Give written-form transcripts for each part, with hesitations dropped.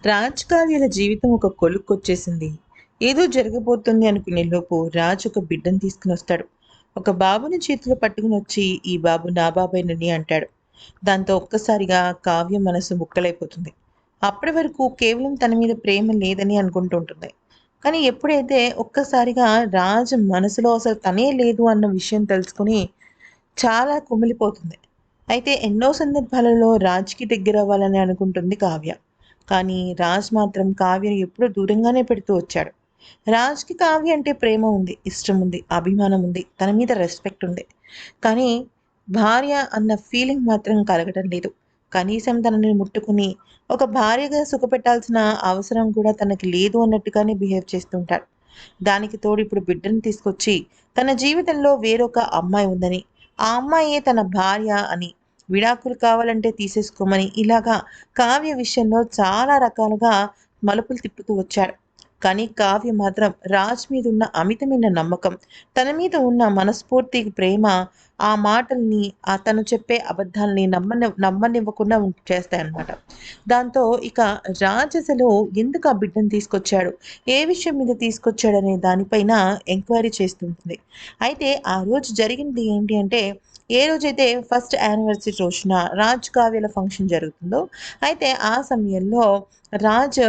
రాజ్ కావ్యల జీవితం ఒక కొలుక్కొచ్చేసింది. ఏదో జరగబోతుంది అనుకునే లోపు రాజ్ ఒక బిడ్డను తీసుకుని వస్తాడు. ఒక బాబుని చేతిలో పట్టుకుని వచ్చి, ఈ బాబు నా బాబేనని అంటాడు. దాంతో ఒక్కసారిగా కావ్య మనసు ముక్కలైపోతుంది. అప్పటి వరకు కేవలం తన మీద ప్రేమ లేదని అనుకుంటూ ఉంటుంది. కానీ ఎప్పుడైతే ఒక్కసారిగా రాజ్ మనసులో అసలు తనే లేదు అన్న విషయం తెలుసుకుని చాలా కుమిలిపోతుంది. అయితే ఎన్నో సందర్భాలలో రాజ్‌కి దగ్గరవ్వాలని అనుకుంటుంది కావ్య. కానీ రాజ్ మాత్రం కావ్యని ఎప్పుడూ దూరంగానే పెడుతూ వచ్చాడు. రాజ్‌కి కావ్య అంటే ప్రేమ ఉంది, ఇష్టం ఉంది, అభిమానం ఉంది, తన మీద రెస్పెక్ట్ ఉంది. కానీ భార్య అన్న ఫీలింగ్ మాత్రం కలగడం లేదు. కనీసం తనని ముట్టుకుని ఒక భార్యగా సుఖపెట్టాల్సిన అవసరం కూడా తనకి లేదు అన్నట్టుగానే బిహేవ్ చేస్తుంటాడు. దానికి తోడు ఇప్పుడు బిడ్డను తీసుకొచ్చి తన జీవితంలో వేరొక అమ్మాయి ఉందని, ఆ అమ్మాయే తన భార్య అని, విడాకులు కావాలంటే తీసేసుకోమని ఇలాగా కావ్య విషయంలో చాలా రకాలుగా మలుపులు తిప్పుతూ వచ్చాడు. కానీ కావ్య మాత్రం రాజ్ మీద ఉన్న అమితమైన నమ్మకం, తన మీద ఉన్న మనస్ఫూర్తి ప్రేమ, ఆ మాటల్ని, తను చెప్పే అబద్ధాల్ని నమ్మనివ్వకుండా చేస్తాయన్నమాట. దాంతో ఇక రాజ్ అసలు ఎందుకు ఆ బిడ్డను తీసుకొచ్చాడు, ఏ విషయం మీద తీసుకొచ్చాడనే దానిపైన ఎంక్వైరీ చేస్తుంటుంది. అయితే ఆ రోజు జరిగింది ఏంటి అంటే, ఏ రోజైతే ఫస్ట్ యానివర్సరీ రోజున రాజ్ కావ్యల ఫంక్షన్ జరుగుతుందో, అయితే ఆ సమయంలో రాజ్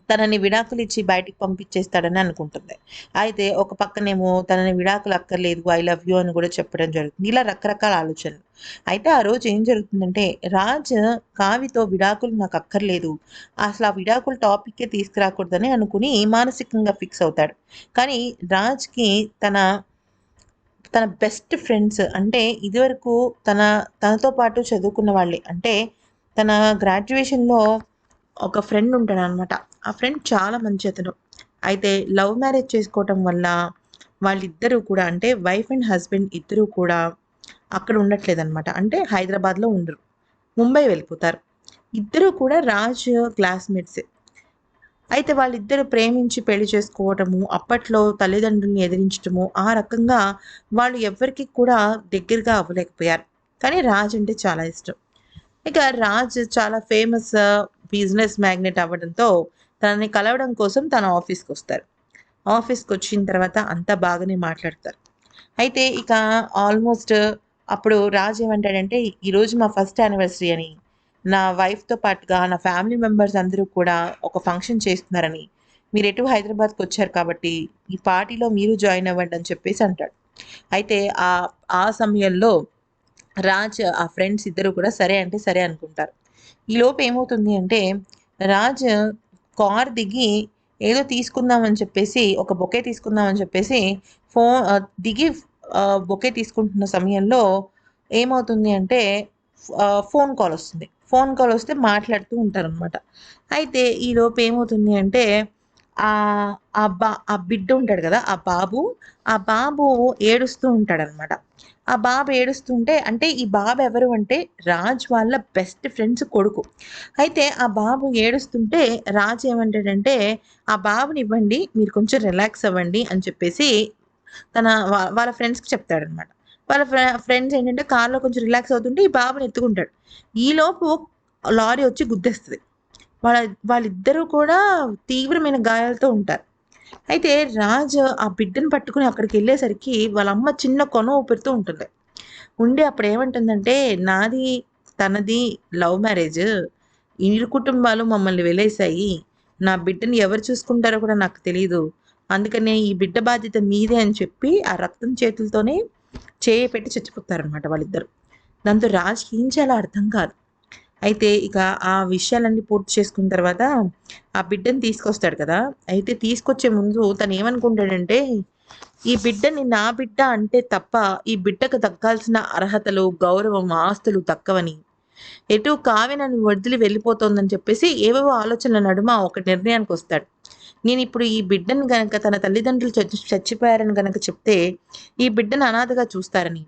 తనని విడాకులిచ్చి బయటికి పంపించేస్తాడని అనుకుంటుంది. అయితే ఒక పక్కనేమో తనని విడాకులు అక్కర్లేదు, ఐ లవ్ యూ అని కూడా చెప్పడం జరుగుతుంది. ఇలా రకరకాల ఆలోచనలు. అయితే ఆ రోజు ఏం జరుగుతుందంటే, రాజ్ కావ్యతో విడాకులు నాకు అక్కర్లేదు, అసలు ఆ విడాకుల టాపిక్కే తీసుకురాకూడదని అనుకుని మానసికంగా ఫిక్స్ అవుతాడు. కానీ రాజ్‌కి తన తన బెస్ట్ ఫ్రెండ్స్ అంటే ఇదివరకు తన తనతో పాటు చదువుకున్న వాళ్ళే. అంటే తన గ్రాడ్యుయేషన్‌లో ఒక ఫ్రెండ్ ఉంటాడనమాట. ఆ ఫ్రెండ్ చాలా మంచి అతను. అయితే లవ్ మ్యారేజ్ చేసుకోవటం వల్ల వాళ్ళిద్దరూ కూడా, అంటే వైఫ్ అండ్ హస్బెండ్ ఇద్దరూ కూడా అక్కడ ఉండట్లేదనమాట. అంటే హైదరాబాద్‌లో ఉండరు. ముంబై వెళ్ళిపోతారు. ఇద్దరూ కూడా రాజ్ క్లాస్‌మేట్సే. అయితే వాళ్ళిద్దరూ ప్రేమించి పెళ్లి చేసుకోవటము, అప్పట్లో తల్లిదండ్రుల్ని ఎదిరించటము, ఆ రకంగా వాళ్ళు ఎవ్వరికీ కూడా దగ్గరగా అవ్వలేకపోయారు. కానీ రాజ్ అంటే చాలా ఇష్టం. ఇక రాజ్ చాలా ఫేమస్ బిజినెస్ మ్యాగ్నెట్ అవ్వడంతో తనని కలవడం కోసం తన ఆఫీస్‌కొస్తారు. ఆఫీస్‌కొచ్చిన తర్వాత అంతా బాగానే మాట్లాడతారు. అయితే ఇక ఆల్మోస్ట్ అప్పుడు రాజ్ ఏమంటాడంటే, "ఈరోజు మా ఫస్ట్ యానివర్సరీ అని, నా వైఫ్‌తో పాటుగా నా ఫ్యామిలీ మెంబర్స్ అందరూ కూడా ఒక ఫంక్షన్ చేస్తున్నారని, మీరెటు హైదరాబాద్‌కొచ్చారు కాబట్టి, ఈ పార్టీలో మీరు జాయిన్ అవ్వండి" అని చెప్పేసి అంటాడు. అయితే ఆ సమయంలో రాజ్ ఆ ఫ్రెండ్స్ ఇద్దరు కూడా సరే అంటే సరే అనుకుంటారు. ఈలోపు ఏమవుతుంది అంటే, రాజ్ కార్ దిగి ఏదో తీసుకుందాం అని చెప్పేసి, ఒక బొకే తీసుకుందాం అని చెప్పేసి దిగి బొకే తీసుకుంటున్న సమయంలో ఏమవుతుంది అంటే, ఫోన్ కాల్ వస్తుంది. ఫోన్ కాల్ వస్తే మాట్లాడుతూ ఉంటారనమాట. అయితే ఈలోపు ఏమవుతుంది అంటే, ఆ బిడ్డ ఉంటాడు గదా! ఆ బాబు ఏడుస్తూ ఉంటాడనమాట. ఆ బాబు ఏడుస్తుంటే, అంటే ఈ బాబు ఎవరు అంటే రాజ్ వాళ్ళ బెస్ట్ ఫ్రెండ్స్ కొడుకు. అయితే ఆ బాబు ఏడుస్తుంటే రాజ్ ఏమంటాడంటే, "ఆ బాబునివ్వండి, మీరు కొంచెం రిలాక్స్ అవ్వండి" అని చెప్పేసి తన వాళ్ళ ఫ్రెండ్స్‌కి చెప్తాడనమాట. వాళ్ళ ఫ్రెండ్స్ ఏంటంటే కార్‌లో కొంచెం రిలాక్స్ అవుతుంటే ఈ బాబుని ఎత్తుకుంటాడు. ఈలోపు లారీ వచ్చి గుద్దేస్తది. వాళ్ళ వాళ్ళిద్దరూ కూడా తీవ్రమైన గాయాలతో ఉంటారు. అయితే రాజ్ ఆ బిడ్డను పట్టుకొని అక్కడికెళ్ళేసరికి వాళ్ళమ్మ చిన్న కొన ఊపిరితో ఉంటుంది. ఉండి అప్పుడేమంటుందంటే, "నాది, తనది లవ్ మ్యారేజ్. ఇరు కుటుంబాలు మమ్మల్ని వెలేశాయి. నా బిడ్డని ఎవరు చూసుకుంటారో కూడా నాకు తెలీదు. అందుకనే ఈ బిడ్డ బాధ్యత మీదే" అని చెప్పి ఆ రక్తం చేతులతోనే చేయి పెట్టి చచ్చిపోతారనమాట వాళ్ళిద్దరు. దాంతో రాజ్‌కి ఏం చేయాలో అర్థం కాదు. అయితే ఇక ఆ విషయాలన్నీ పూర్తి చేసుకున్న తర్వాత ఆ బిడ్డని తీసుకొస్తాడు కదా! అయితే తీసుకొచ్చే ముందు తనేమనుకుంటాడంటే, ఈ బిడ్డని నా బిడ్డ అంటే తప్ప ఈ బిడ్డకు దక్కాల్సిన అర్హతలు, గౌరవం, ఆస్తులు దక్కవని, ఎటు కావ్య నన్ను వదిలి వెళ్ళిపోతోందని చెప్పేసి ఏవేవో ఆలోచనల నడుమ ఒక నిర్ణయానికొస్తాడు. నేనిప్పుడు ఈ బిడ్డని గనక తన తల్లిదండ్రులు చచ్చిపోయారని గనక చెప్తే, ఈ బిడ్డను అనాథగా చూస్తారని,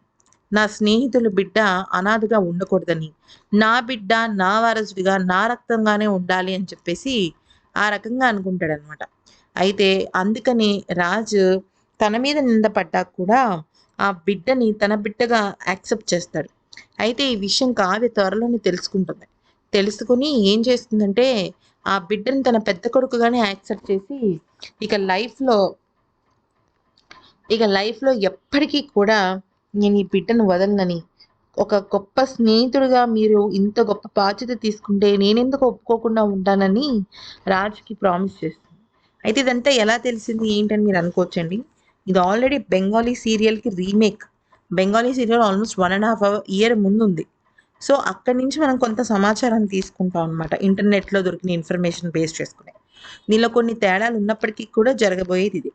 నా స్నేహితుల బిడ్డ అనాథగా ఉండకూడదని, నా బిడ్డ నా వారసుడిగా, నా రక్తంగానే ఉండాలి అని చెప్పేసి ఆ రకంగా అనుకుంటాడనమాట. అయితే అందుకని రాజు తన మీద నింద పడ్డాక కూడా ఆ బిడ్డని తన బిడ్డగా యాక్సెప్ట్ చేస్తాడు. అయితే ఈ విషయం కావ్య త్వరలోనే తెలుసుకుంటుంది. తెలుసుకొని ఏం చేస్తుందంటే, ఆ బిడ్డను తన పెద్ద కొడుకుగానే యాక్సెప్ట్ చేసి ఇక లైఫ్లో ఎప్పటికీ కూడా నేను ఈ బిడ్డను వదలనని, ఒక గొప్ప స్నేహితుడిగా మీరు ఇంత గొప్ప బాధ్యత తీసుకుంటే నేనెందుకు ఒప్పుకోకుండా ఉంటానని రాజుకి ప్రామిస్ చేస్తుంది. అయితే ఇదంతా ఎలా తెలిసింది ఏంటని మీరు అనుకోవచ్చండి. ఇది ఆల్రెడీ బెంగాలీ సీరియల్కి remake. Bengali serial almost 1.5 year ముందుంది. సో అక్కడి నుంచి మనం కొంత సమాచారాన్ని తీసుకుంటాం అనమాట, ఇంటర్నెట్లో దొరికిన ఇన్ఫర్మేషన్ బేస్ చేసుకుని. దీనిలో కొన్ని తేడాలు ఉన్నప్పటికీ కూడా జరగబోయేది ఇది.